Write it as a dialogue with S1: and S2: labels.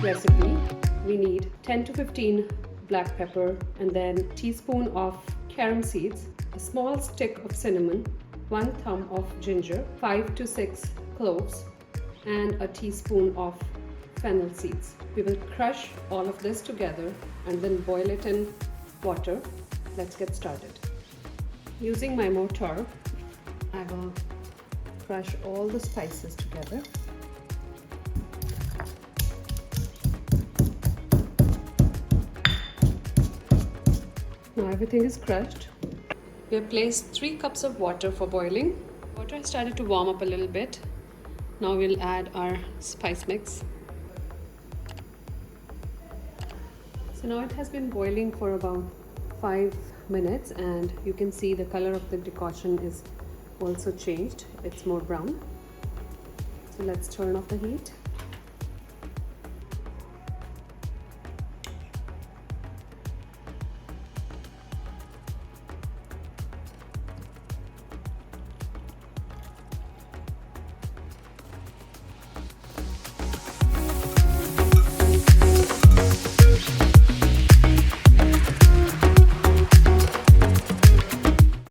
S1: recipe, we need 10 to 15 black pepper, and then a teaspoon of carom seeds, a small stick of cinnamon, 1 thumb of ginger, 5 to 6 cloves, and a teaspoon of fennel seeds. We will crush all of this together and then boil it in water. Let's get started. Using my mortar, I will crush all the spices together. Now everything is crushed. We have placed 3 cups of water for boiling. Water has started to warm up a little bit. Now we'll add our spice mix. So now it has been boiling for about 5 minutes, and you can see the color of the decoction is also changed. It's more brown. So let's turn off the heat.